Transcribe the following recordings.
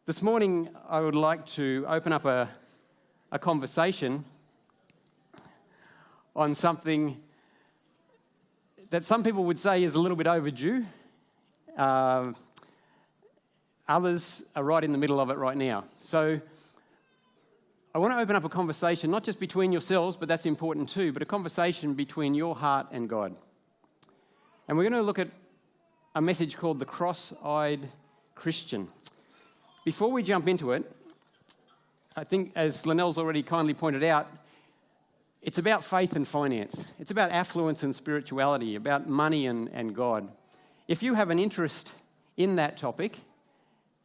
This morning, I would like to open up a conversation on something that some people would say is a little bit overdue. Others are right in the middle of it right now. So I want to open up a conversation, not just between yourselves, but that's important too, but a conversation between your heart and God. And we're going to look at a message called The Cross-Eyed Christian. Before we jump into it, I think, as Linnell's already kindly pointed out, it's about faith and finance. It's about affluence and spirituality, about money and God. If you have an interest in that topic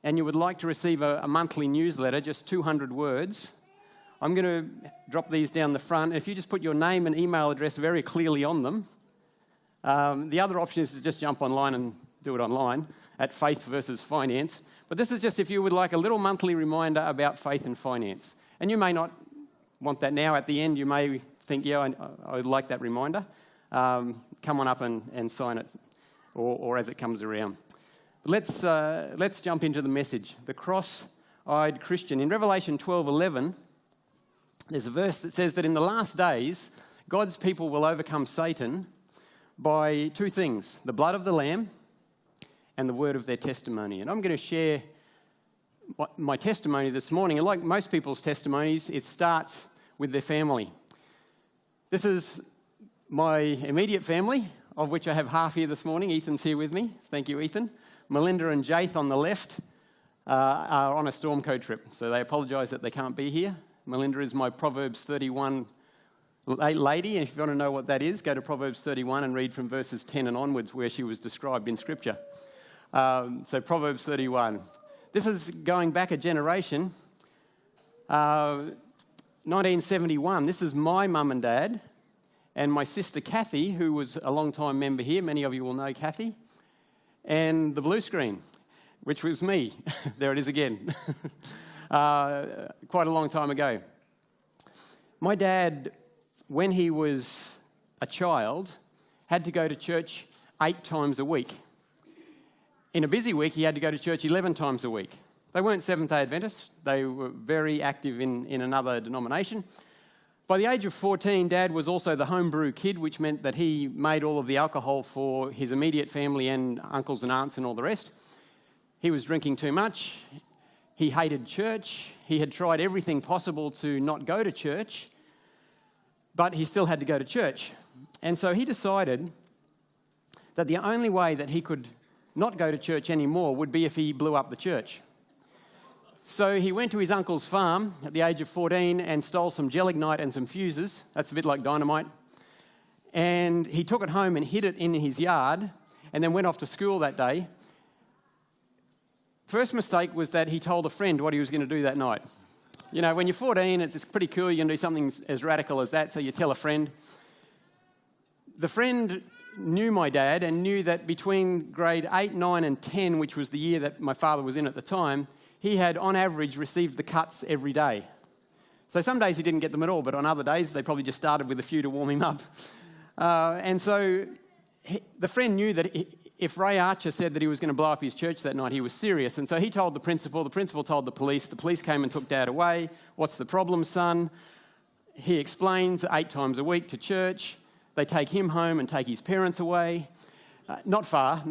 and you would like to receive a monthly newsletter, just 200 words, I'm going to drop these down the front. If you just put your name and email address very clearly on them, the other option is to just jump online and do it online at Faith versus Finance. But this is just if you would like a little monthly reminder about faith and finance. And you may not want that now. At the end, you may think, yeah, I would like that reminder. Come on up and sign it, or as it comes around. But let's jump into the message. The cross-eyed Christian. In Revelation 12:11, there's a verse that says that in the last days, God's people will overcome Satan by two things: the blood of the Lamb and the word of their testimony. And I'm going to share my testimony this morning. And like most people's testimonies, it starts with their family. This is my immediate family, of which I have half here this morning. Ethan's here with me. Thank you, Ethan. Melinda and Jaith on the left are on a Stormco trip, so they apologise that they can't be here. Melinda is my Proverbs 31 lady, and if you want to know what that is, go to Proverbs 31 and read from verses 10 and onwards where she was described in Scripture. So Proverbs 31. This is going back a generation. 1971. This is my mum and dad and my sister Kathy, who was a long-time member here. Many of you will know Kathy. And the blue screen, which was me. There it is again. Quite a long time ago. My dad, when he was a child, had to go to church 8 times a week. In a busy week, he had to go to church 11 times a week. They weren't Seventh-day Adventists. They were very active in another denomination. By the age of 14, Dad was also the homebrew kid, which meant that he made all of the alcohol for his immediate family and uncles and aunts and all the rest. He was drinking too much. He hated church. He had tried everything possible to not go to church, but he still had to go to church. And so he decided that the only way that he could not go to church anymore would be if he blew up the church. So he went to his uncle's farm at the age of 14 and stole some gelignite and some fuses. That's a bit like dynamite. And he took it home and hid it in his yard and then went off to school that day. First mistake was that he told a friend what he was going to do that night. You know, when you're 14, it's pretty cool. You can do something as radical as that, so you tell a friend. The friend knew my dad and knew that between grade 8, 9 and 10, which was the year that my father was in at the time, he had on average received the cuts every day. So some days he didn't get them at all, but on other days they probably just started with a few to warm him up. And so the friend knew that if Ray Archer said that he was going to blow up his church that night, he was serious. And so he told the principal told the police came and took Dad away. What's the problem, son? He explains 8 times a week to church. They take him home and take his parents away. Not far.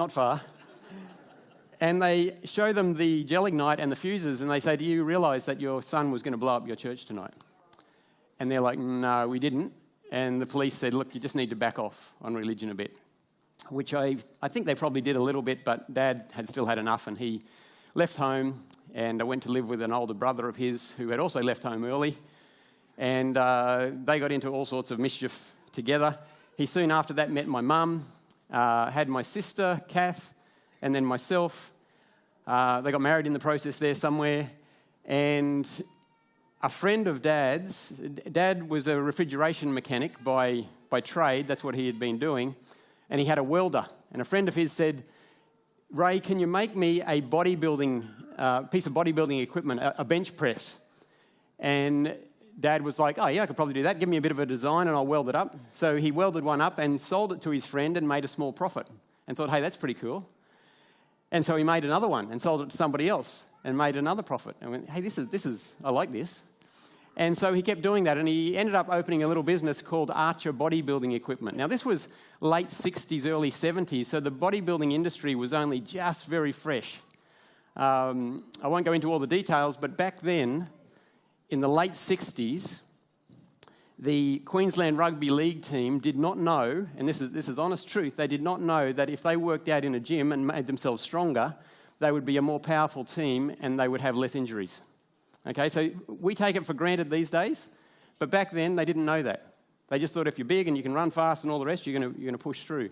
And they show them the gelignite and the fuses, and they say, do you realise that your son was going to blow up your church tonight? And they're like, no, we didn't. And the police said, look, you just need to back off on religion a bit, which I think they probably did a little bit, but Dad had still had enough, and he left home and went to live with an older brother of his who had also left home early. And they got into all sorts of mischief together. He soon after that met my mum, had my sister, Kath, and then myself. They got married in the process there somewhere. And a friend of Dad's, Dad was a refrigeration mechanic by trade. That's what he had been doing. And he had a welder. And a friend of his said, Ray, can you make me a piece of bodybuilding equipment, a bench press? And Dad was like, oh yeah, I could probably do that. Give me a bit of a design and I'll weld it up. So he welded one up and sold it to his friend and made a small profit and thought, hey, that's pretty cool. And so he made another one and sold it to somebody else and made another profit. And went, hey, this is, I like this. And so he kept doing that, and he ended up opening a little business called Archer Bodybuilding Equipment. Now, this was late 60s, early 70s, so the bodybuilding industry was only just very fresh. I won't go into all the details, but back then, in the late 60s, the Queensland Rugby League team did not know, and this is honest truth, they did not know that if they worked out in a gym and made themselves stronger, they would be a more powerful team and they would have less injuries. Okay, so we take it for granted these days, but back then they didn't know that. They just thought if you're big and you can run fast and all the rest, you're going to push through.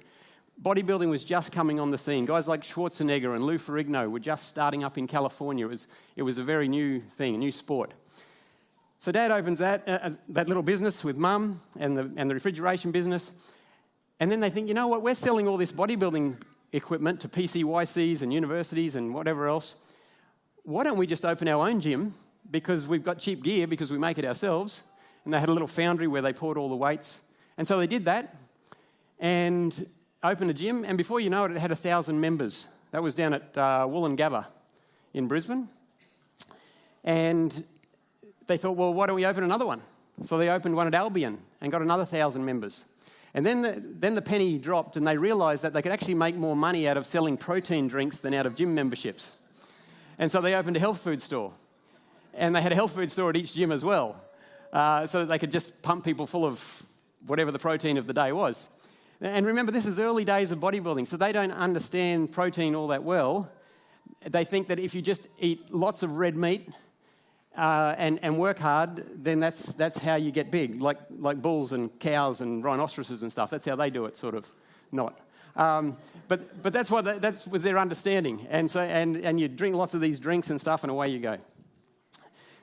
Bodybuilding was just coming on the scene. Guys like Schwarzenegger and Lou Ferrigno were just starting up in California. It was a very new thing, a new sport. So Dad opens that little business with Mum and the refrigeration business, and then they think, you know what, we're selling all this bodybuilding equipment to PCYCs and universities and whatever else. Why don't we just open our own gym? Because we've got cheap gear because we make it ourselves. And they had a little foundry where they poured all the weights. And so they did that and opened a gym. And before you know it, it had 1,000 members. That was down at Woolloongabba in Brisbane. And they thought, well, why don't we open another one? So they opened one at Albion and got another 1,000 members. And then the penny dropped and they realised that they could actually make more money out of selling protein drinks than out of gym memberships. And so they opened a health food store. And they had a health food store at each gym as well, so that they could just pump people full of whatever the protein of the day was. And remember, this is early days of bodybuilding, so they don't understand protein all that well. They think that if you just eat lots of red meat and work hard, then that's how you get big, like bulls and cows and rhinoceroses and stuff. That's how they do it, sort of, not. But that's that was their understanding. And so and you drink lots of these drinks and stuff, and away you go.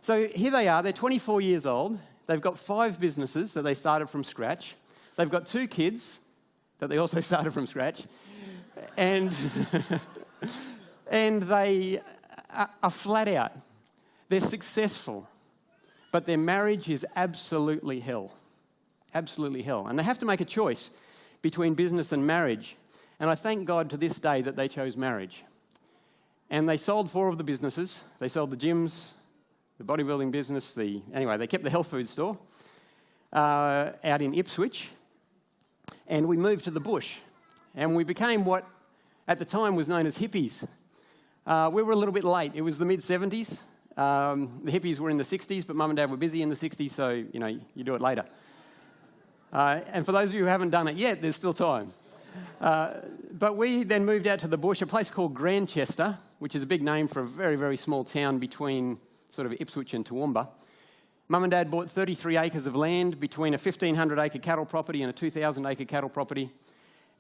So here they are, they're 24 years old, they've got 5 businesses that they started from scratch, they've got 2 kids that they also started from scratch, and, and they are flat out. They're successful, but their marriage is absolutely hell. Absolutely hell. And they have to make a choice between business and marriage, and I thank God to this day that they chose marriage. And they sold 4 of the businesses, they sold the gyms, the bodybuilding business, anyway, they kept the health food store out in Ipswich, and we moved to the bush, and we became what at the time was known as hippies. We were a little bit late. It was the mid-70s. The hippies were in the 60s, but Mum and Dad were busy in the 60s, so, you do it later. And for those of you who haven't done it yet, there's still time. But we then moved out to the bush, a place called Grantchester, which is a big name for a very, very small town between sort of Ipswich and Toowoomba. Mum and Dad bought 33 acres of land between a 1,500-acre cattle property and a 2,000-acre cattle property.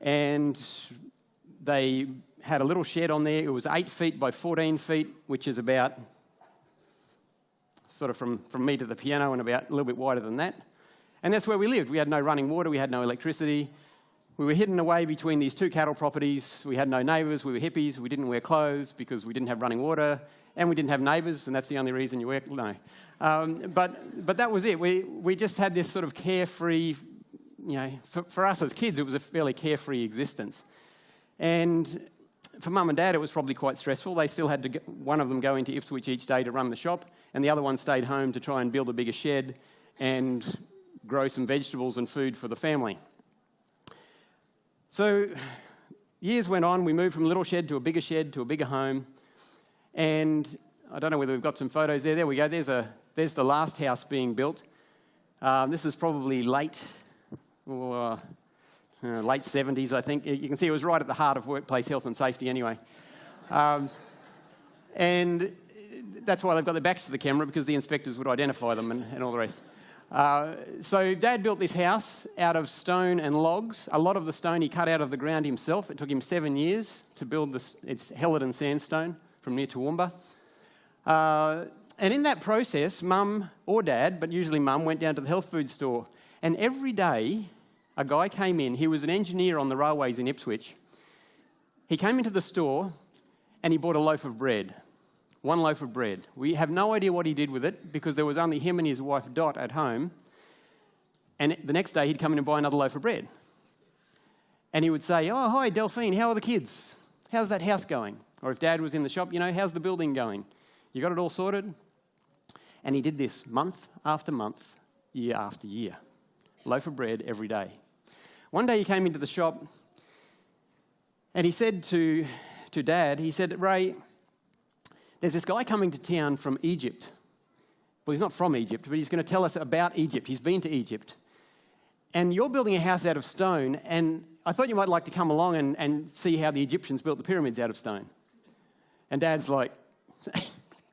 And they had a little shed on there. It was 8 feet by 14 feet, which is about sort of from me to the piano and about a little bit wider than that. And that's where we lived. We had no running water. We had no electricity. We were hidden away between these 2 cattle properties. We had no neighbours. We were hippies. We didn't wear clothes because we didn't have running water. And we didn't have neighbours, and that's the only reason you work. No. But that was it. We just had this sort of carefree, for us as kids, it was a fairly carefree existence. And for Mum and Dad, it was probably quite stressful. They still had to, one of them go into Ipswich each day to run the shop, and the other one stayed home to try and build a bigger shed and grow some vegetables and food for the family. So years went on. We moved from a little shed to a bigger home. And I don't know whether we've got some photos there. There we go. There's the last house being built. This is probably late 70s, I think. You can see it was right at the heart of workplace health and safety anyway. And that's why they've got their backs to the camera, because the inspectors would identify them and all the rest. So Dad built this house out of stone and logs. A lot of the stone he cut out of the ground himself. It took him 7 years to build this. It's Hellerton sandstone from near Toowoomba. And in that process, Mum or Dad, but usually Mum, went down to the health food store. And every day, a guy came in. He was an engineer on the railways in Ipswich. He came into the store and he bought a loaf of bread. 1 loaf of bread. We have no idea what he did with it because there was only him and his wife Dot at home. And the next day he'd come in and buy another loaf of bread. And he would say, "Oh, hi, Delphine, how are the kids? How's that house going?" Or if Dad was in the shop, "How's the building going?" You got it all sorted? And he did this month after month, year after year. Loaf of bread every day. One day he came into the shop and he said to Dad, he said, Ray, there's this guy coming to town from Egypt. Well, he's not from Egypt, but he's going to tell us about Egypt. He's been to Egypt. And you're building a house out of stone, and I thought you might like to come along and see how the Egyptians built the pyramids out of stone. And Dad's like,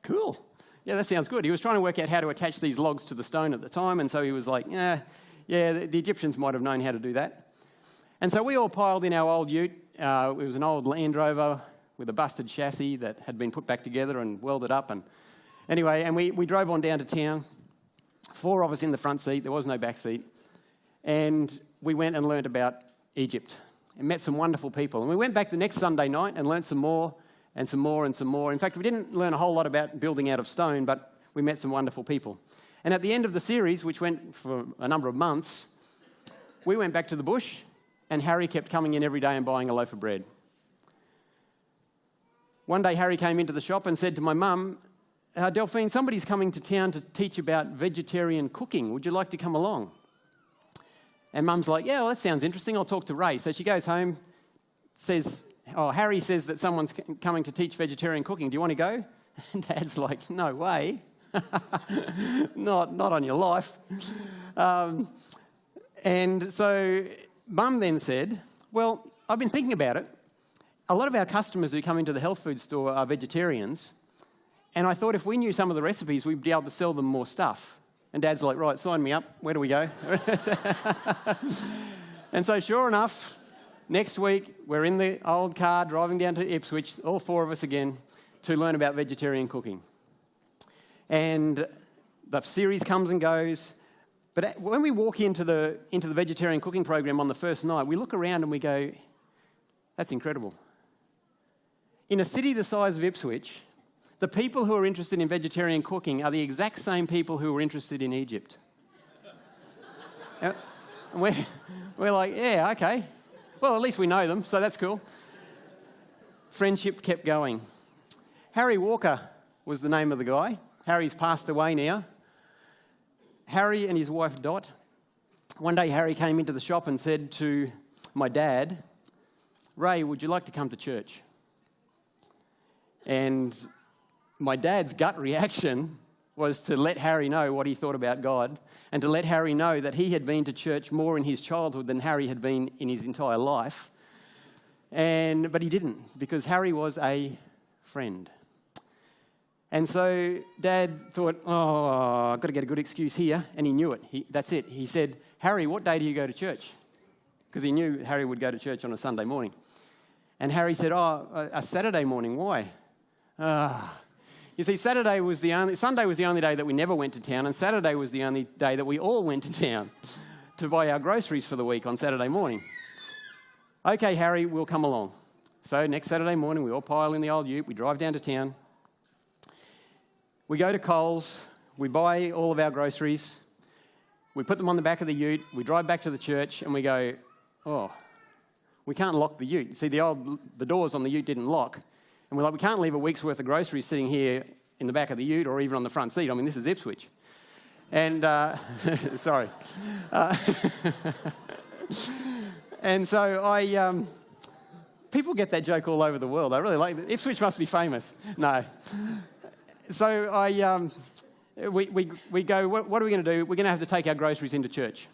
cool. Yeah, that sounds good. He was trying to work out how to attach these logs to the stone at the time, and so he was like, yeah, the Egyptians might have known how to do that. And so we all piled in our old ute. It was an old Land Rover with a busted chassis that had been put back together and welded up. And anyway, and we drove on down to town. 4 of us in the front seat. There was no back seat. And we went and learned about Egypt and met some wonderful people. And we went back the next Sunday night and learned some more and some more and some more. In fact, we didn't learn a whole lot about building out of stone, but we met some wonderful people. And at the end of the series, which went for a number of months, we went back to the bush, and Harry kept coming in every day and buying a loaf of bread. One day, Harry came into the shop and said to my mum, Delphine, somebody's coming to town to teach about vegetarian cooking. Would you like to come along? And Mum's like, yeah, well, that sounds interesting. I'll talk to Ray. So she goes home, Harry says that someone's coming to teach vegetarian cooking. Do you want to go? And Dad's like, no way. not on your life. And so Mum then said, well, I've been thinking about it. A lot of our customers who come into the health food store are vegetarians. And I thought if we knew some of the recipes, we'd be able to sell them more stuff. And Dad's like, right, sign me up. Where do we go? And so sure enough, next week, we're in the old car driving down to Ipswich, all 4 of us again, to learn about vegetarian cooking. And the series comes and goes. But when we walk into the vegetarian cooking program on the first night, we look around and we go, that's incredible. In a city the size of Ipswich, the people who are interested in vegetarian cooking are the exact same people who were interested in Egypt. We're like, yeah, okay. Well, at least we know them, so that's cool. Friendship kept going. Harry Walker was the name of the guy. Harry's passed away now. Harry and his wife Dot. One day Harry came into the shop and said to my dad, Ray, would you like to come to church? And my dad's gut reaction was to let Harry know what he thought about God and to let Harry know that he had been to church more in his childhood than Harry had been in his entire life. But he didn't, because Harry was a friend. And so Dad thought, I've got to get a good excuse here, and he knew it. That's it. He said, Harry, what day do you go to church? Because he knew Harry would go to church on a Sunday morning. And Harry said, a Saturday morning, why? You see, Sunday was the only day that we never went to town, and Saturday was the only day that we all went to town to buy our groceries for the week on Saturday morning. Okay, Harry, we'll come along. So next Saturday morning, we all pile in the old ute, we drive down to town. We go to Coles, we buy all of our groceries, we put them on the back of the ute, we drive back to the church, and we go, we can't lock the ute. See, the doors on the ute didn't lock. And we're like, we can't leave a week's worth of groceries sitting here in the back of the ute or even on the front seat. I mean, this is Ipswich. And, sorry. And so people get that joke all over the world. I really like it. Ipswich must be famous. No. So we go, what are we going to do? We're going to have to take our groceries into church.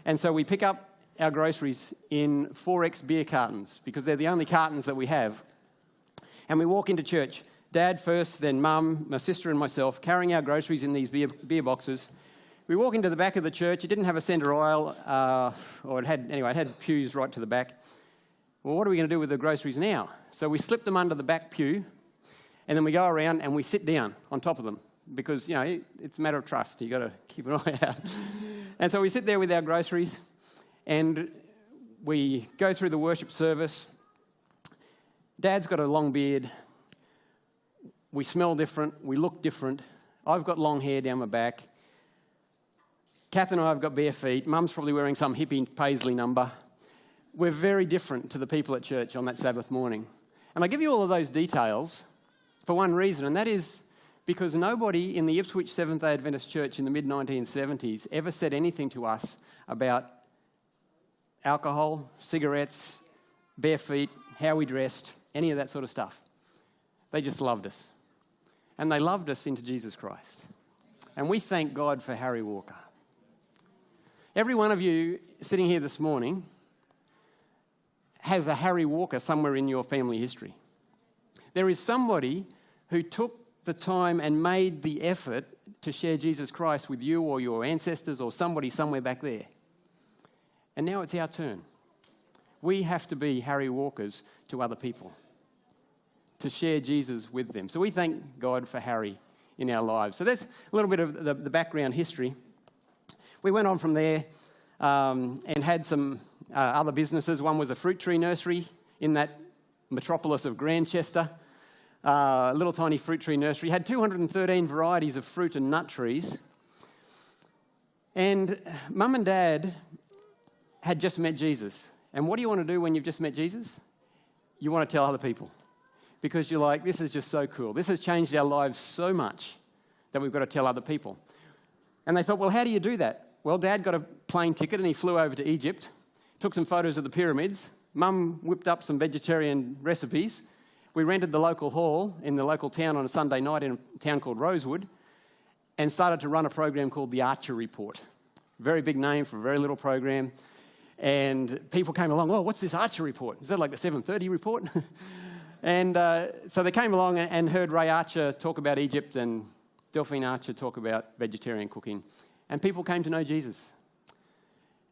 And so we pick up our groceries in 4X beer cartons because they're the only cartons that we have. And we walk into church, Dad first, then Mum, my sister and myself, carrying our groceries in these beer boxes. We walk into the back of the church. It didn't have a centre aisle, it had pews right to the back. Well, what are we going to do with the groceries now? So we slip them under the back pew, and then we go around and we sit down on top of them because, it's a matter of trust. You've got to keep an eye out. And so we sit there with our groceries, and we go through the worship service. Dad's got a long beard. We smell different. We look different. I've got long hair down my back. Kath and I have got bare feet. Mum's probably wearing some hippie paisley number. We're very different to the people at church on that Sabbath morning. And I give you all of those details for one reason, and that is because nobody in the Ipswich Seventh-day Adventist Church in the mid-1970s ever said anything to us about alcohol, cigarettes, bare feet, how we dressed, any of that sort of stuff. They just loved us. And they loved us into Jesus Christ. And we thank God for Harry Walker. Every one of you sitting here this morning has a Harry Walker somewhere in your family history. There is somebody who took the time and made the effort to share Jesus Christ with you or your ancestors or somebody somewhere back there. And now it's our turn. We have to be Harry Walkers to other people, to share Jesus with them. So we thank God for Harry in our lives. So that's a little bit of the background history. We went on from there and had some other businesses. One was a fruit tree nursery in that metropolis of Grantchester. A little tiny fruit tree nursery. Had 213 varieties of fruit and nut trees. And Mum and Dad had just met Jesus. And what do you want to do when you've just met Jesus? You want to tell other people. Because you're like, this is just so cool. This has changed our lives so much that we've got to tell other people. And they thought, well, how do you do that? Well, Dad got a plane ticket and he flew over to Egypt, took some photos of the pyramids. Mum whipped up some vegetarian recipes. We rented the local hall in the local town on a Sunday night in a town called Rosewood and started to run a program called the Archer Report. Very big name for a very little program. And people came along, oh, what's this Archer Report? Is that like the 7:30 report? And so they came along and heard Ray Archer talk about Egypt and Delphine Archer talk about vegetarian cooking. And people came to know Jesus.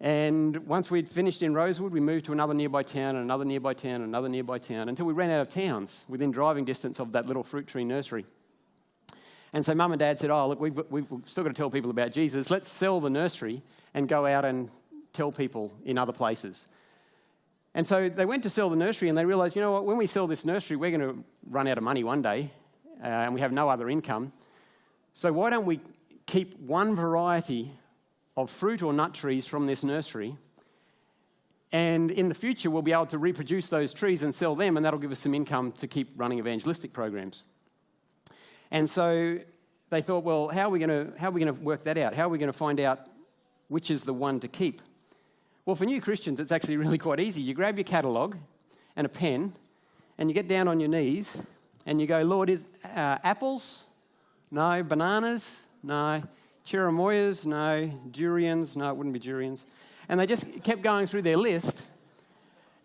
And once we'd finished in Rosewood, we moved to another nearby town and another nearby town and another nearby town until we ran out of towns within driving distance of that little fruit tree nursery. And so Mum and Dad said, oh, look, we've still got to tell people about Jesus. Let's sell the nursery and go out and tell people in other places. And so they went to sell the nursery and they realised, you know what, when we sell this nursery, we're going to run out of money one day and we have no other income. So why don't we keep one variety of fruit or nut trees from this nursery, and in the future we'll be able to reproduce those trees and sell them, and that'll give us some income to keep running evangelistic programs. And so they thought, well, how are we going to work that out? How are we going to find out which is the one to keep? Well, for new Christians, it's actually really quite easy. You grab your catalogue and a pen, and you get down on your knees, and you go, Lord, is apples? No. Bananas? No. Cherimoyas? No. Durians? No, it wouldn't be durians. And they just kept going through their list.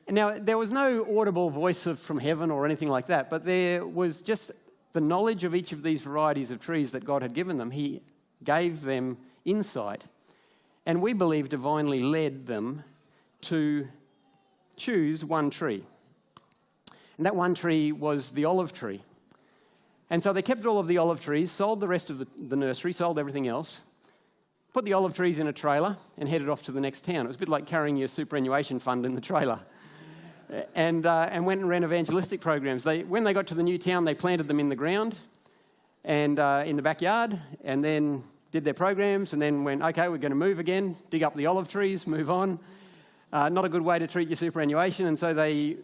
Now, there was no audible voice from heaven or anything like that, but there was just the knowledge of each of these varieties of trees that God had given them. He gave them insight. And we believe divinely led them to choose one tree. And that one tree was the olive tree. And so they kept all of the olive trees, sold the rest of the nursery, sold everything else, put the olive trees in a trailer and headed off to the next town. It was a bit like carrying your superannuation fund in the trailer. And went and ran evangelistic programs. When they got to the new town, they planted them in the ground and in the backyard, and then did their programs, and then went, okay, we're going to move again, dig up the olive trees, move on. Not a good way to treat your superannuation, and so they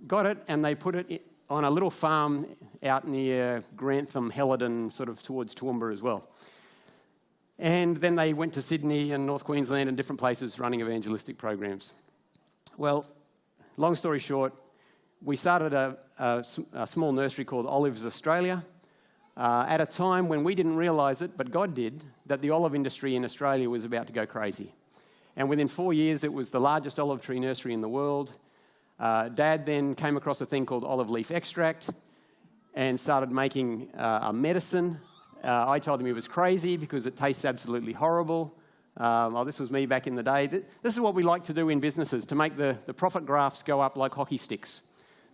got it and they put it on a little farm out near Grantham, Helidon, sort of towards Toowoomba as well. And then they went to Sydney and North Queensland and different places running evangelistic programs. Well, long story short, we started a small nursery called Olives Australia at a time when we didn't realise it, but God did, that the olive industry in Australia was about to go crazy. And within 4 years, it was the largest olive tree nursery in the world. Dad then came across a thing called olive leaf extract and started making a medicine. I told him he was crazy because it tastes absolutely horrible. This was me back in the day. This is what we like to do in businesses, to make the profit graphs go up like hockey sticks.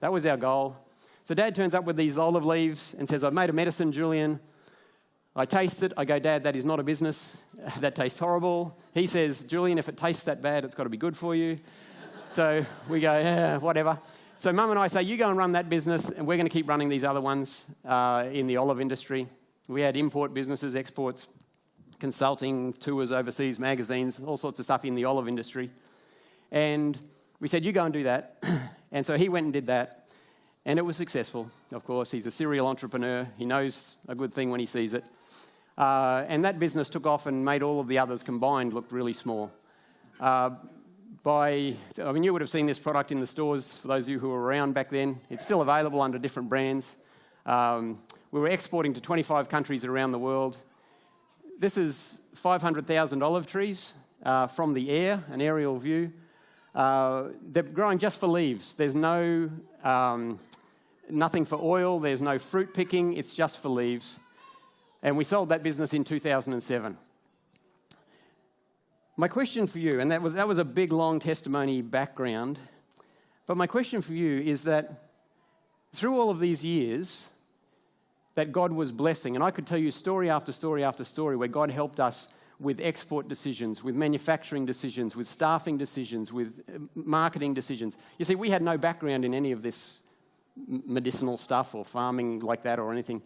That was our goal. So Dad turns up with these olive leaves and says, I've made a medicine, Julian. I taste it. I go, Dad, that is not a business. That tastes horrible. He says, Julian, if it tastes that bad, it's got to be good for you. So we go, yeah, whatever. So Mum and I say, you go and run that business, and we're going to keep running these other ones in the olive industry. We had import businesses, exports, consulting, tours overseas, magazines, all sorts of stuff in the olive industry. And we said, you go and do that. And so he went and did that. And it was successful, of course. He's a serial entrepreneur. He knows a good thing when he sees it. And that business took off and made all of the others combined look really small. You would have seen this product in the stores, for those of you who were around back then. It's still available under different brands. We were exporting to 25 countries around the world. This is 500,000 olive trees from the air, an aerial view. They're growing just for leaves. There's nothing for oil. There's no fruit picking. It's just for leaves. And we sold that business in 2007. My question for you, and that was a big, long testimony background, but my question for you is that through all of these years that God was blessing, and I could tell you story after story after story where God helped us with export decisions, with manufacturing decisions, with staffing decisions, with marketing decisions. You see, we had no background in any of this medicinal stuff or farming like that or anything.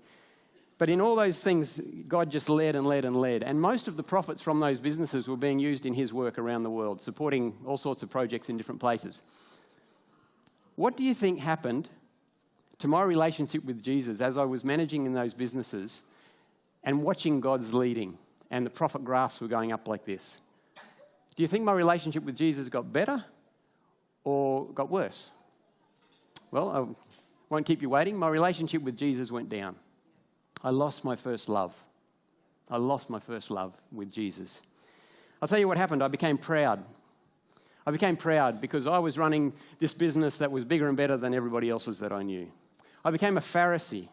But in all those things, God just led and led and led. And most of the profits from those businesses were being used in his work around the world, supporting all sorts of projects in different places. What do you think happened to my relationship with Jesus as I was managing in those businesses and watching God's leading and the profit graphs were going up like this? Do you think my relationship with Jesus got better or got worse? Well, I won't keep you waiting. My relationship with Jesus went down. I lost my first love. I lost my first love with Jesus. I'll tell you what happened. I became proud. I became proud because I was running this business that was bigger and better than everybody else's that I knew. I became a Pharisee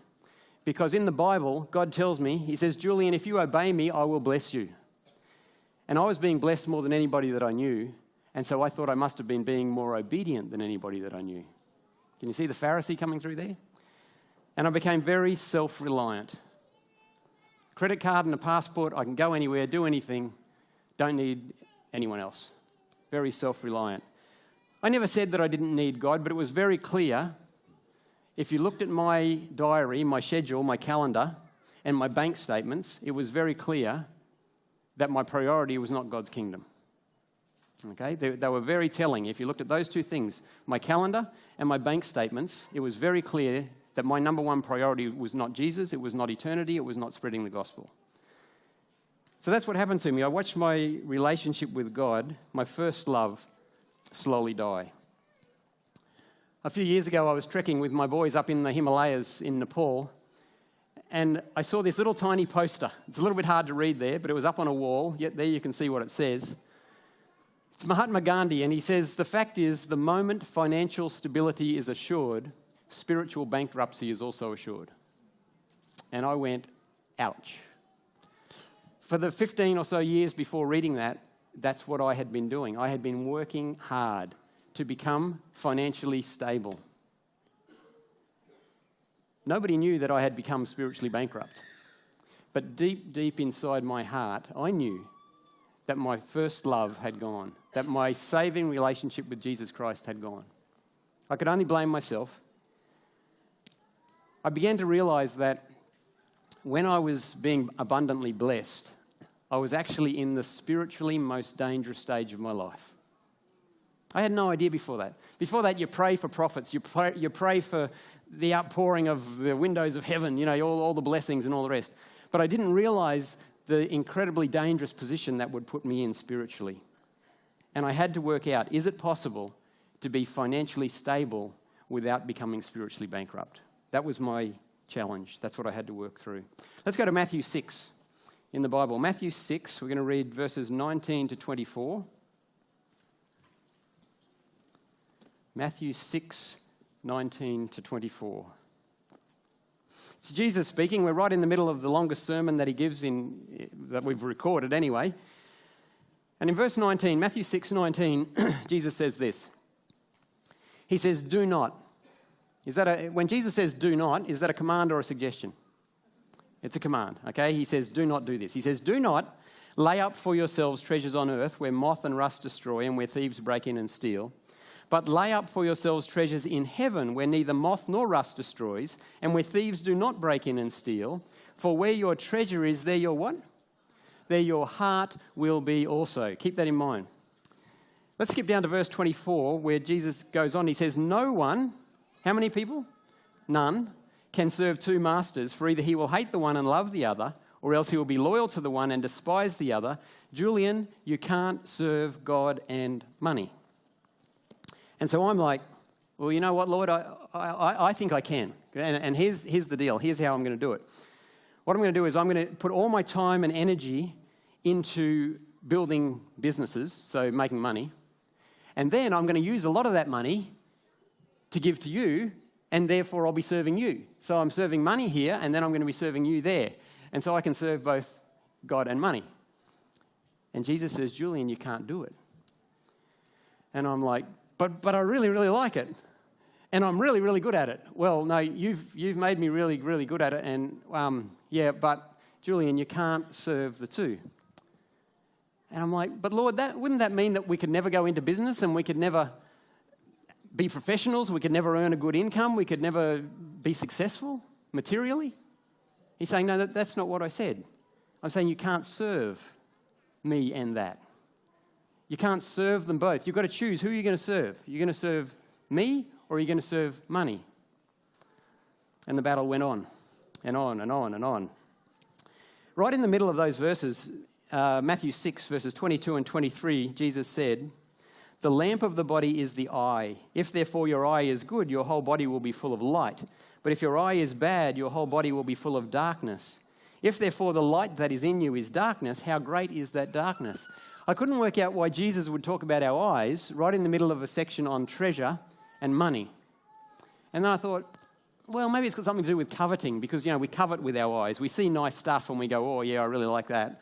because in the Bible, God tells me, he says, Julian, if you obey me, I will bless you. And I was being blessed more than anybody that I knew, and so I thought I must have been being more obedient than anybody that I knew. Can you see the Pharisee coming through there? And I became very self-reliant. Credit card and a passport, I can go anywhere, do anything, don't need anyone else. Very self-reliant. I never said that I didn't need God, but it was very clear. If you looked at my diary, my schedule, my calendar, and my bank statements, it was very clear that my priority was not God's kingdom. Okay? They were very telling. If you looked at those two things, my calendar and my bank statements, it was very clear that my number one priority was not Jesus, it was not eternity, it was not spreading the gospel. So that's what happened to me. I watched my relationship with God, my first love, slowly die. A few years ago, I was trekking with my boys up in the Himalayas in Nepal, and I saw this little tiny poster. It's a little bit hard to read there, but it was up on a wall, yet there you can see what it says. It's Mahatma Gandhi, and he says, the fact is, the moment financial stability is assured, spiritual bankruptcy is also assured. And I went, ouch. For the 15 or so years before reading that, that's what I had been doing. I had been working hard to become financially stable. Nobody knew that I had become spiritually bankrupt. But deep, deep inside my heart, I knew that my first love had gone, that my saving relationship with Jesus Christ had gone. I could only blame myself. I began to realize that when I was being abundantly blessed, I was actually in the spiritually most dangerous stage of my life. I had no idea before that. Before that, you pray for profits, you pray for the outpouring of the windows of heaven, all the blessings and all the rest. But I didn't realize the incredibly dangerous position that would put me in spiritually. And I had to work out, is it possible to be financially stable without becoming spiritually bankrupt? That was my challenge. That's what I had to work through. Let's go to Matthew 6 in the Bible. Matthew 6, we're going to read verses 19 to 24. Matthew 6, 19 to 24. It's Jesus speaking. We're right in the middle of the longest sermon that he gives that we've recorded anyway. And in verse 19, Matthew 6, 19, Jesus says this. He says, do not. When Jesus says do not, is that a command or a suggestion? It's a command, okay? He says, do not do this. He says, do not lay up for yourselves treasures on earth where moth and rust destroy and where thieves break in and steal. But lay up for yourselves treasures in heaven where neither moth nor rust destroys and where thieves do not break in and steal. For where your treasure is, there your what? There your heart will be also. Keep that in mind. Let's skip down to verse 24 where Jesus goes on. He says, no one, how many people? none, can serve two masters, for either he will hate the one and love the other, or else he will be loyal to the one and despise the other. Julian, you can't serve God and money. And so I'm like, well, you know what, Lord, I think I can. And here's the deal. Here's how I'm going to do it. What I'm going to do is I'm going to put all my time and energy into building businesses, so making money. And then I'm going to use a lot of that money to give to you, and therefore I'll be serving you. So I'm serving money here, and then I'm going to be serving you there. And so I can serve both God and money. And Jesus says, Julian, you can't do it. And I'm like, but I really, really like it. And I'm really, really good at it. Well, no, you've made me really, really good at it. And yeah, but Julian, you can't serve the two. And I'm like, but Lord, wouldn't that mean that we could never go into business and we could never be professionals? We could never earn a good income? We could never be successful materially? He's saying, no, that's not what I said. I'm saying you can't serve me and that. You can't serve them both. You've got to choose who you're going to serve. You're going to serve me or are you going to serve money? And the battle went on and on and on and on. Right in the middle of those verses, Matthew 6, verses 22 and 23, Jesus said, the lamp of the body is the eye. If therefore your eye is good, your whole body will be full of light. But if your eye is bad, your whole body will be full of darkness. If therefore the light that is in you is darkness, how great is that darkness? I couldn't work out why Jesus would talk about our eyes right in the middle of a section on treasure and money. And then I thought, well, maybe it's got something to do with coveting because, we covet with our eyes. We see nice stuff and we go, oh, yeah, I really like that.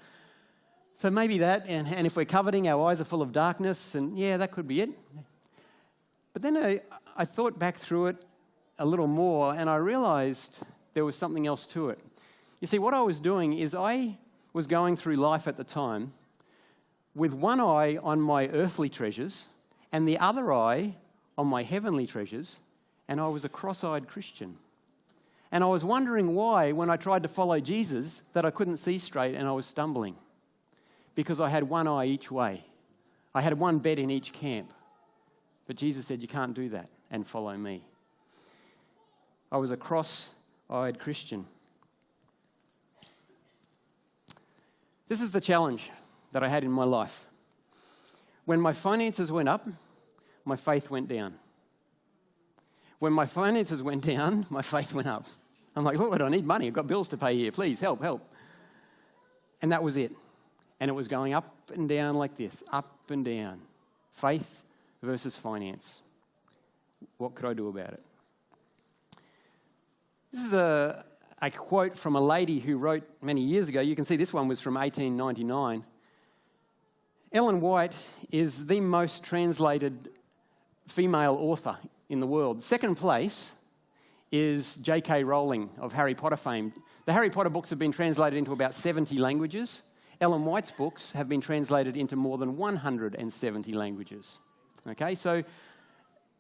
So maybe that, and if we're coveting, our eyes are full of darkness, and yeah, that could be it. But then I thought back through it a little more, and I realised there was something else to it. You see, what I was doing is I was going through life at the time with one eye on my earthly treasures and the other eye on my heavenly treasures, and I was a cross-eyed Christian. And I was wondering why, when I tried to follow Jesus, that I couldn't see straight and I was stumbling. Because I had one eye each way. I had one bed in each camp. But Jesus said, you can't do that and follow me. I was a cross-eyed Christian. This is the challenge that I had in my life. When my finances went up, my faith went down. When my finances went down, my faith went up. I'm like, Lord, I need money. I've got bills to pay here. Please, help. And that was it. And it was going up and down like this, up and down. Faith versus finance. What could I do about it? This is a quote from a lady who wrote many years ago. You can see this one was from 1899. Ellen White is the most translated female author in the world. Second place is J.K. Rowling of Harry Potter fame. The Harry Potter books have been translated into about 70 languages. Ellen White's books have been translated into more than 170 languages. Okay, so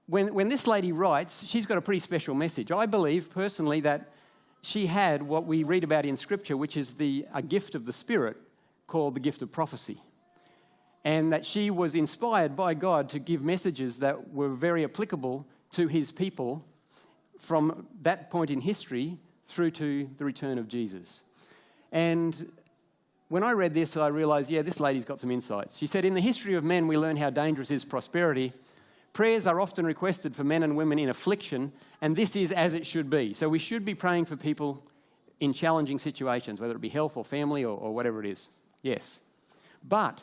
when this lady writes, she's got a pretty special message. I believe personally that she had what we read about in Scripture, which is a gift of the Spirit called the gift of prophecy. And that she was inspired by God to give messages that were very applicable to his people from that point in history through to the return of Jesus. And when I read this, I realised, yeah, this lady's got some insights. She said, in the history of men, we learn how dangerous is prosperity. Prayers are often requested for men and women in affliction, and this is as it should be. So we should be praying for people in challenging situations, whether it be health or family or whatever it is. Yes. But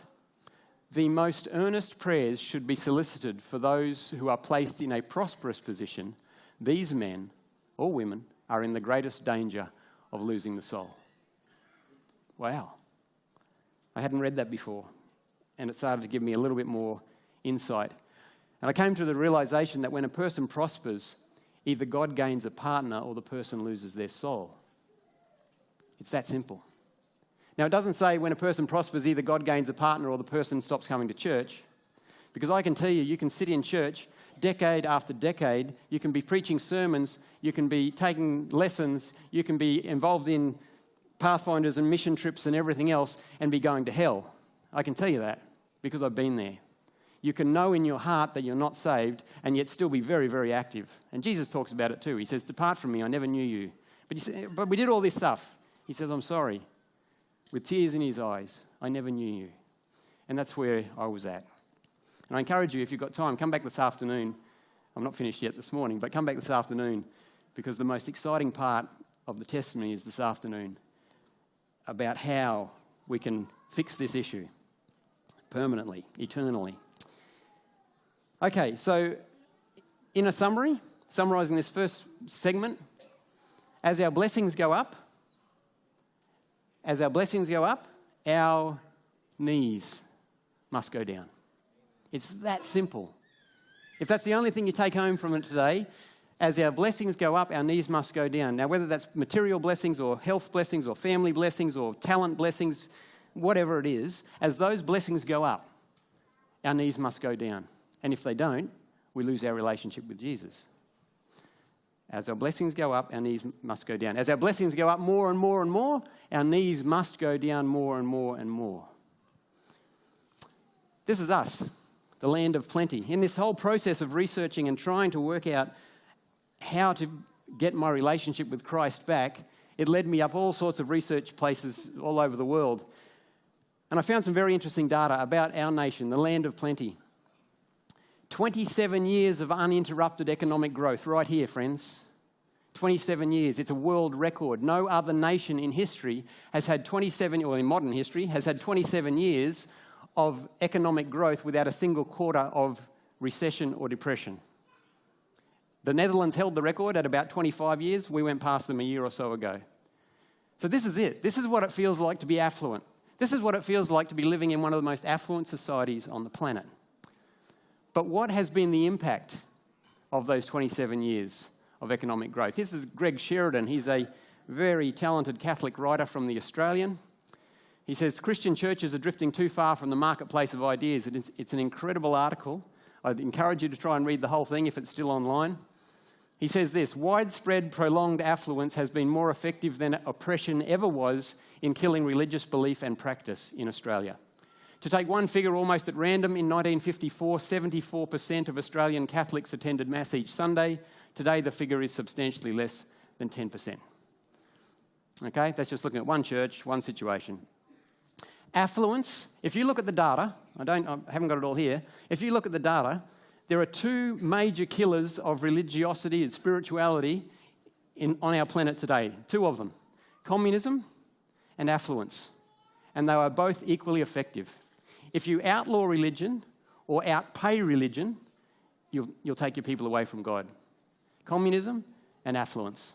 the most earnest prayers should be solicited for those who are placed in a prosperous position. These men or women are in the greatest danger of losing the soul. Wow. I hadn't read that before, and it started to give me a little bit more insight. And I came to the realisation that when a person prospers, either God gains a partner or the person loses their soul. It's that simple. Now, it doesn't say when a person prospers, either God gains a partner or the person stops coming to church. Because I can tell you, you can sit in church decade after decade, you can be preaching sermons, you can be taking lessons, you can be involved in pathfinders and mission trips and everything else and be going to hell. I can tell you that because I've been there. You can know in your heart that you're not saved and yet still be very, very active. And Jesus talks about it too. He says, "Depart from me, I never knew you." But we did all this stuff. He says, "I'm sorry." With tears in his eyes, "I never knew you." And that's where I was at. And I encourage you, if you've got time, come back this afternoon. I'm not finished yet this morning, but come back this afternoon, because the most exciting part of the testimony is this afternoon about how we can fix this issue permanently, eternally. Okay, so in a summary, summarising this first segment, as our blessings go up, our knees must go down. It's that simple. If that's the only thing you take home from it today, as our blessings go up, our knees must go down. Now, whether that's material blessings or health blessings or family blessings or talent blessings, whatever it is, as those blessings go up, our knees must go down. And if they don't, we lose our relationship with Jesus. As our blessings go up, our knees must go down. As our blessings go up more and more and more, our knees must go down more and more and more. This is us, the land of plenty. In this whole process of researching and trying to work out how to get my relationship with Christ back, it led me up all sorts of research places all over the world. And I found some very interesting data about our nation, the land of plenty. 27 years of uninterrupted economic growth right here, friends. 27 years. It's a world record. No other nation in history has had 27, or in modern history, has had 27 years of economic growth without a single quarter of recession or depression. The Netherlands held the record at about 25 years. We went past them a year or so ago. So this is it. This is what it feels like to be affluent. This is what it feels like to be living in one of the most affluent societies on the planet. But what has been the impact of those 27 years of economic growth? This is Greg Sheridan. He's a very talented Catholic writer from The Australian. He says, Christian churches are drifting too far from the marketplace of ideas. It's an incredible article. I'd encourage you to try and read the whole thing if it's still online. He says this: widespread prolonged affluence has been more effective than oppression ever was in killing religious belief and practice in Australia. To take one figure almost at random, in 1954, 74% of Australian Catholics attended Mass each Sunday. Today, the figure is substantially less than 10%. Okay, that's just looking at one church, one situation. Affluence, if you look at the data, I haven't got it all here. If you look at the data, there are two major killers of religiosity and spirituality on our planet today. Two of them, communism and affluence. And they are both equally effective. If you outlaw religion or outpay religion, you'll take your people away from God. Communism and affluence.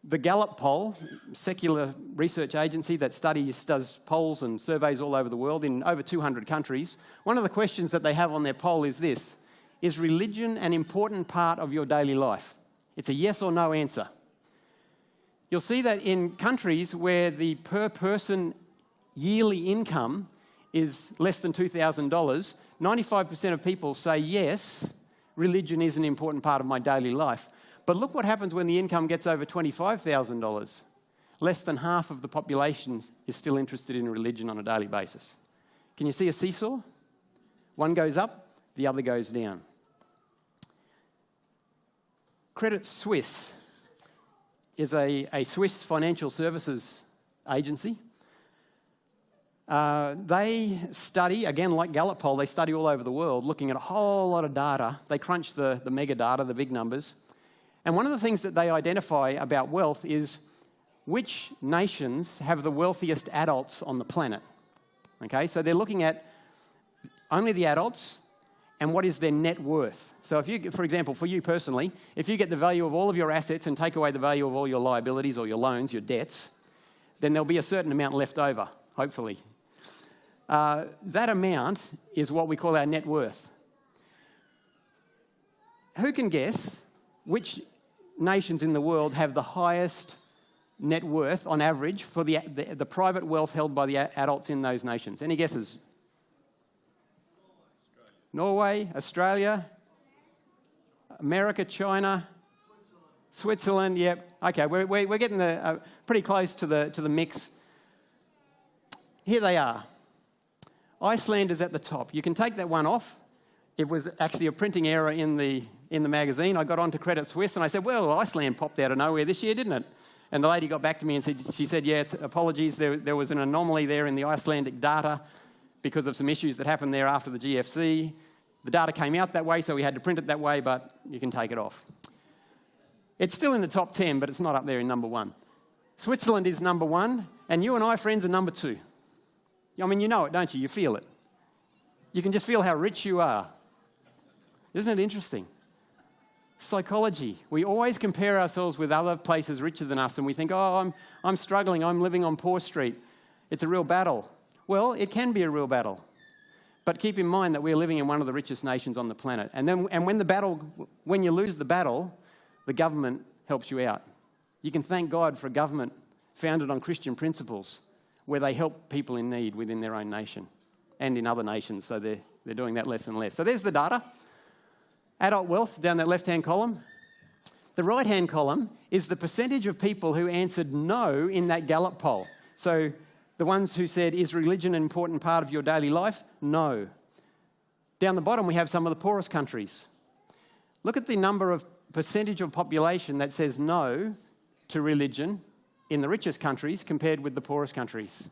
The Gallup poll, secular research agency that does polls and surveys all over the world in over 200 countries, one of the questions that they have on their poll is this: is religion an important part of your daily life? It's a yes or no answer. You'll see that in countries where the per person yearly income is less than $2,000, 95% of people say yes, religion is an important part of my daily life. But look what happens when the income gets over $25,000. Less than half of the population is still interested in religion on a daily basis. Can you see a seesaw? One goes up, the other goes down. Credit Suisse is a Swiss financial services agency. They study, again like Gallup poll, they study all over the world looking at a whole lot of data. They crunch the mega data, the big numbers. And one of the things that they identify about wealth is which nations have the wealthiest adults on the planet. Okay, so they're looking at only the adults and what is their net worth. So if you, for example, for you personally, if you get the value of all of your assets and take away the value of all your liabilities or your loans, your debts, then there'll be a certain amount left over, hopefully. That amount is what we call our net worth. Who can guess which nations in the world have the highest net worth on average for the private wealth held by the adults in those nations? Any guesses? Norway, Australia, America, China, Switzerland. Yep. Okay, we're getting pretty close to the mix. Here they are. Iceland is at the top. You can take that one off. It was actually a printing error in the magazine. I got onto Credit Suisse and I said, well, Iceland popped out of nowhere this year, didn't it? And the lady got back to me and she said, yeah, apologies, there was an anomaly there in the Icelandic data because of some issues that happened there after the GFC. The data came out that way, so we had to print it that way, but you can take it off. It's still in the top 10, but it's not up there in number 1. Switzerland is number 1, and you and I, friends, are number 2. I mean, you know it, don't you? You feel it. You can just feel how rich you are. Isn't it interesting? Psychology. We always compare ourselves with other places richer than us, and we think, oh, I'm struggling, I'm living on Poor Street. It's a real battle. Well, it can be a real battle. But keep in mind that we're living in one of the richest nations on the planet. And when you lose the battle, the government helps you out. You can thank God for a government founded on Christian principles where they help people in need within their own nation and in other nations, so they're doing that less and less. So there's the data. Adult wealth down that left-hand column. The right-hand column is the percentage of people who answered no in that Gallup poll. So the ones who said, is religion an important part of your daily life? No. Down the bottom, we have some of the poorest countries. Look at the number of percentage of population that says no to religion in the richest countries compared with the poorest countries.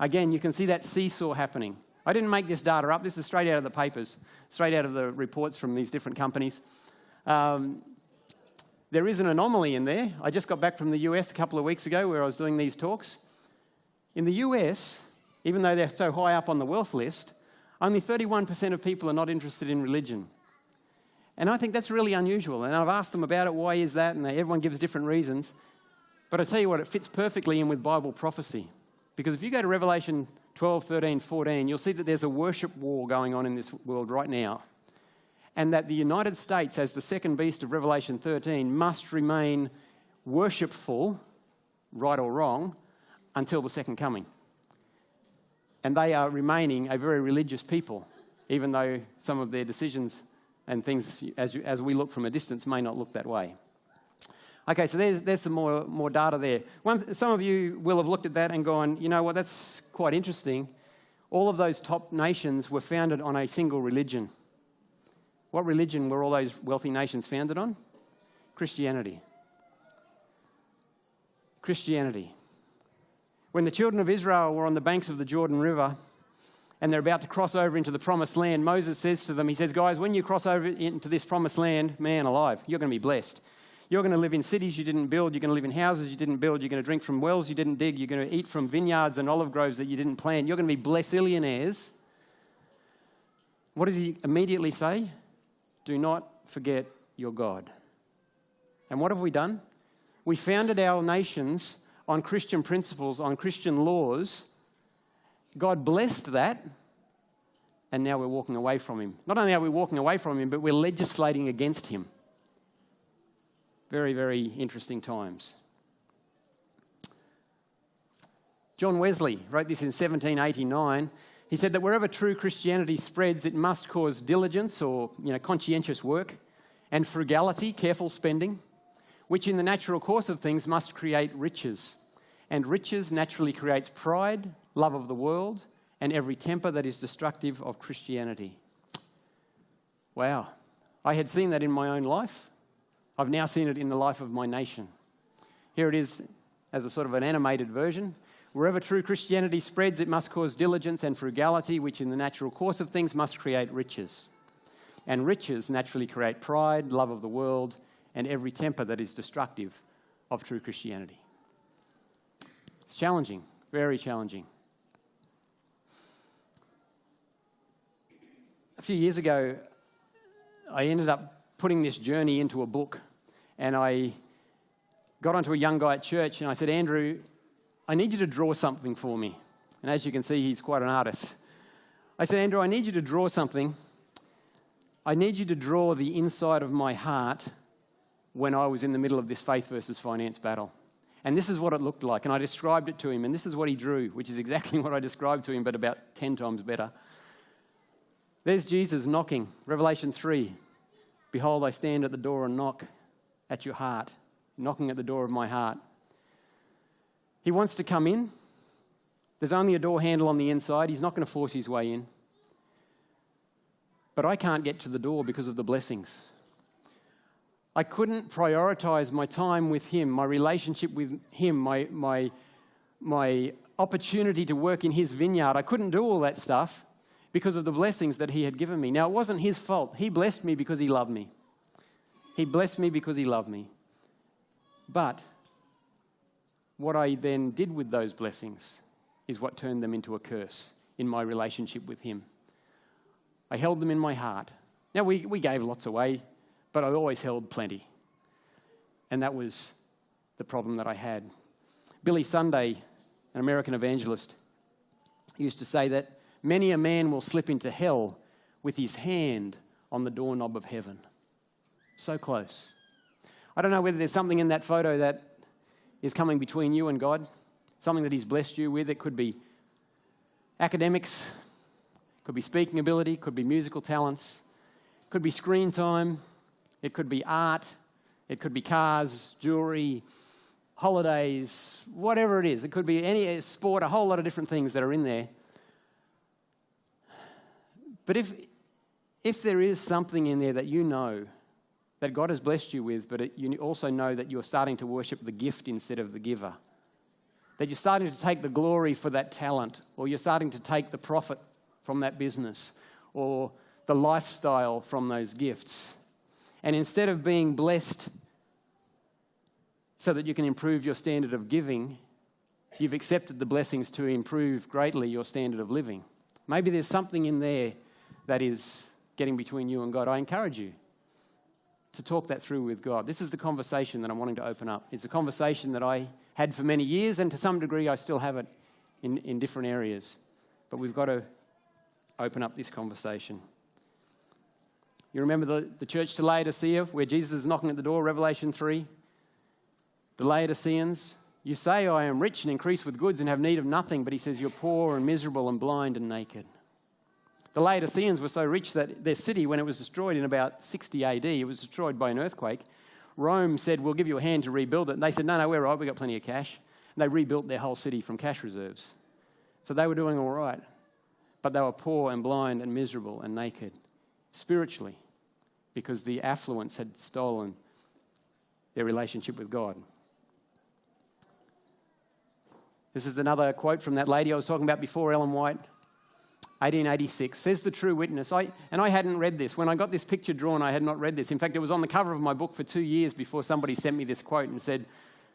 Again, you can see that seesaw happening. I didn't make this data up. This is straight out of the papers, straight out of the reports from these different companies. There is an anomaly in there. I just got back from the US a couple of weeks ago where I was doing these talks. In the US, even though they're so high up on the wealth list, only 31% of people are not interested in religion. And I think that's really unusual. And I've asked them about it, why is that? And everyone gives different reasons. But I tell you what, it fits perfectly in with Bible prophecy. Because if you go to Revelation 12, 13, 14, you'll see that there's a worship war going on in this world right now. And that the United States, as the second beast of Revelation 13, must remain worshipful, right or wrong, until the second coming. And they are remaining a very religious people, even though some of their decisions and things, as we look from a distance, may not look that way. Okay, so there's some more data there. Some of you will have looked at that and gone, you know what, that's quite interesting. All of those top nations were founded on a single religion. What religion were all those wealthy nations founded on? Christianity. Christianity. When the children of Israel were on the banks of the Jordan River and they're about to cross over into the promised land, Moses says to them, he says, guys, when you cross over into this promised land, man alive, you're going to be blessed. You're going to live in cities you didn't build. You're going to live in houses you didn't build. You're going to drink from wells you didn't dig. You're going to eat from vineyards and olive groves that you didn't plant. You're going to be blessillionaires. What does he immediately say? Do not forget your God. And what have we done? We founded our nations on Christian principles, on Christian laws. God blessed that, and now we're walking away from him. Not only are we walking away from him, but we're legislating against him. Very, very interesting times. John Wesley wrote this in 1789. He said that wherever true Christianity spreads, it must cause diligence or conscientious work and frugality, careful spending, which in the natural course of things must create riches. And riches naturally creates pride, love of the world, and every temper that is destructive of Christianity. Wow. I had seen that in my own life. I've now seen it in the life of my nation. Here it is as a sort of an animated version. Wherever true Christianity spreads, it must cause diligence and frugality, which in the natural course of things must create riches. And riches naturally create pride, love of the world, and every temper that is destructive of true Christianity. It's challenging, very challenging. A few years ago, I ended up putting this journey into a book, and I got onto a young guy at church and I said, Andrew, I need you to draw something for me. And as you can see, he's quite an artist. I said, Andrew, I need you to draw something. I need you to draw the inside of my heart when I was in the middle of this faith versus finance battle. And this is what it looked like. And I described it to him, and this is what he drew, which is exactly what I described to him, but about 10 times better. There's Jesus knocking, Revelation 3. Behold, I stand at the door and knock at your heart, knocking at the door of my heart. He wants to come in. There's only a door handle on the inside. He's not going to force his way in. But I can't get to the door because of the blessings. I couldn't prioritize my time with him, my relationship with him, my opportunity to work in his vineyard. I couldn't do all that stuff because of the blessings that he had given me. Now, it wasn't his fault. He blessed me because he loved me. He blessed me because he loved me. But what I then did with those blessings is what turned them into a curse in my relationship with him. I held them in my heart. Now, we gave lots away, but I always held plenty. And that was the problem that I had. Billy Sunday, an American evangelist, used to say that many a man will slip into hell with his hand on the doorknob of heaven. So close. I don't know whether there's something in that photo that is coming between you and God, something that he's blessed you with. It could be academics, could be speaking ability, could be musical talents, could be screen time, it could be art, it could be cars, jewelry, holidays, whatever it is. It could be any sport, a whole lot of different things that are in there. But if there is something in there that you know that God has blessed you with, but you also know that you're starting to worship the gift instead of the giver, that you're starting to take the glory for that talent, or you're starting to take the profit from that business, or the lifestyle from those gifts. And instead of being blessed so that you can improve your standard of giving, you've accepted the blessings to improve greatly your standard of living. Maybe there's something in there that is getting between you and God. I encourage you to talk that through with God. This is the conversation that I'm wanting to open up. It's a conversation that I had for many years, and to some degree I still have it in different areas. But we've got to open up this conversation. You remember the church to Laodicea, where Jesus is knocking at the door, Revelation 3? The Laodiceans, you say, I am rich and increase with goods and have need of nothing, but he says, you're poor and miserable and blind and naked. The Laodiceans were so rich that their city, when it was destroyed in about 60 AD, it was destroyed by an earthquake. Rome said, we'll give you a hand to rebuild it. And they said, no, we're right, we've got plenty of cash. And they rebuilt their whole city from cash reserves. So they were doing all right. But they were poor and blind and miserable and naked, spiritually, because the affluence had stolen their relationship with God. This is another quote from that lady I was talking about before, Ellen White. 1886, says the true witness. I hadn't read this. When I got this picture drawn, I had not read this. In fact, it was on the cover of my book for 2 years before somebody sent me this quote and said,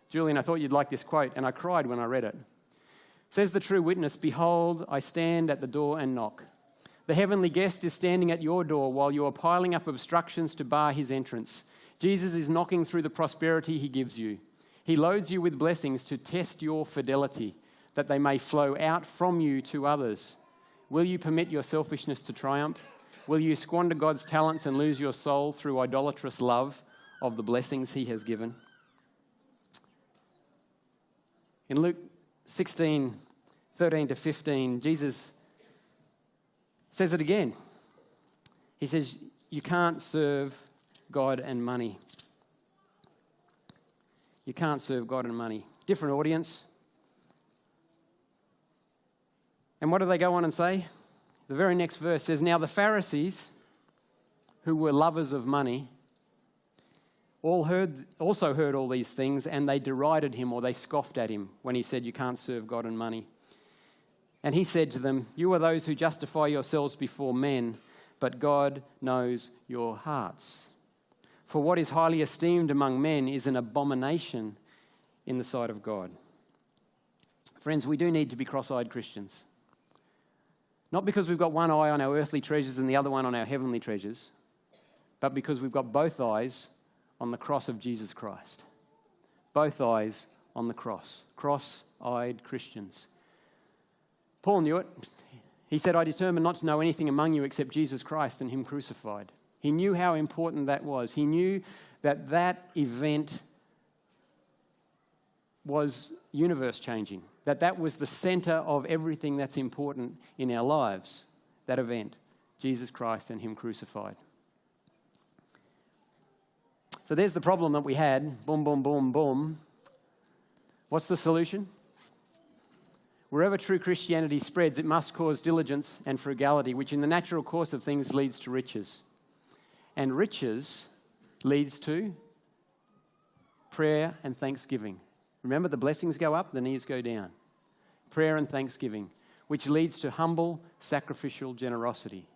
Julian, I thought you'd like this quote. And I cried when I read it. Says the true witness, behold, I stand at the door and knock. The heavenly guest is standing at your door while you are piling up obstructions to bar his entrance. Jesus is knocking through the prosperity he gives you. He loads you with blessings to test your fidelity, that they may flow out from you to others. Will you permit your selfishness to triumph? Will you squander God's talents and lose your soul through idolatrous love of the blessings he has given? In Luke 16, 13 to 15, Jesus says it again. He says, you can't serve God and money. You can't serve God and money. Different audience. And what do they go on and say? The very next verse says, now the Pharisees, who were lovers of money, also heard all these things, and they derided him, or they scoffed at him when he said, you can't serve God and money. And he said to them, you are those who justify yourselves before men, but God knows your hearts. For what is highly esteemed among men is an abomination in the sight of God. Friends, we do need to be cross-eyed Christians. Not because we've got one eye on our earthly treasures and the other one on our heavenly treasures, but because we've got both eyes on the cross of Jesus Christ. Both eyes on the cross. Cross-eyed Christians. Paul knew it. He said, I determined not to know anything among you except Jesus Christ and him crucified. He knew how important that was. He knew that that event was universe-changing, that was the center of everything that's important in our lives, that event, Jesus Christ and him crucified. So there's the problem that we had. Boom, boom, boom, boom. What's the solution? Wherever true Christianity spreads, it must cause diligence and frugality, which in the natural course of things leads to riches. And riches leads to prayer and thanksgiving. Remember, the blessings go up, the knees go down. Prayer and thanksgiving, which leads to humble, sacrificial generosity,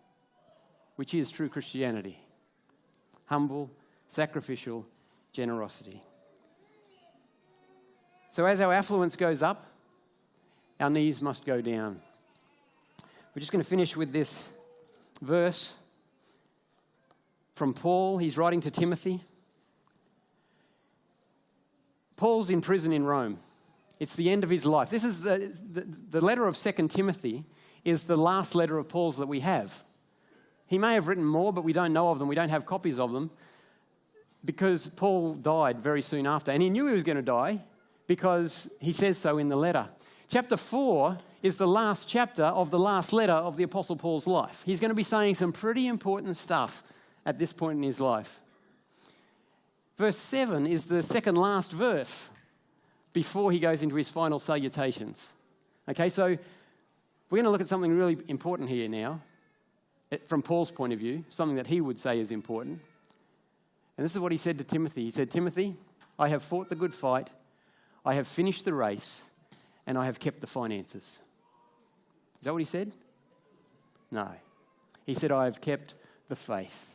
which is true Christianity. Humble, sacrificial generosity. So as our affluence goes up, our knees must go down. We're just going to finish with this verse from Paul. He's writing to Timothy. Paul's in prison in Rome. It's the end of his life. This is the letter of 2 Timothy is the last letter of Paul's that we have. He may have written more, but we don't know of them. We don't have copies of them because Paul died very soon after. And he knew he was going to die because he says so in the letter. Chapter 4 is the last chapter of the last letter of the Apostle Paul's life. He's going to be saying some pretty important stuff at this point in his life. Verse 7 is the second last verse before he goes into his final salutations. Okay, so we're going to look at something really important here now, from Paul's point of view, something that he would say is important. And this is what he said to Timothy. He said, Timothy, I have fought the good fight, I have finished the race, and I have kept the finances. Is that what he said? No. He said, I have kept the faith.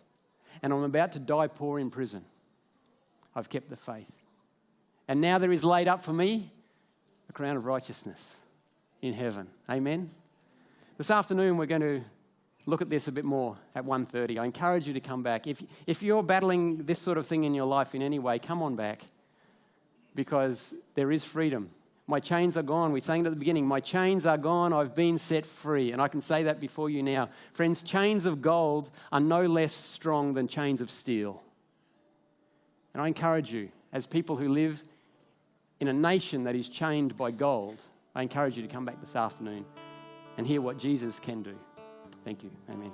And I'm about to die poor in prison. I've kept the faith. And now there is laid up for me a crown of righteousness in heaven. Amen? This afternoon we're going to look at this a bit more at 1:30. I encourage you to come back. If you're battling this sort of thing in your life in any way, come on back because there is freedom. My chains are gone. We sang it at the beginning. My chains are gone. I've been set free. And I can say that before you now. Friends, chains of gold are no less strong than chains of steel. And I encourage you, as people who live in a nation that is chained by gold, I encourage you to come back this afternoon and hear what Jesus can do. Thank you. Amen.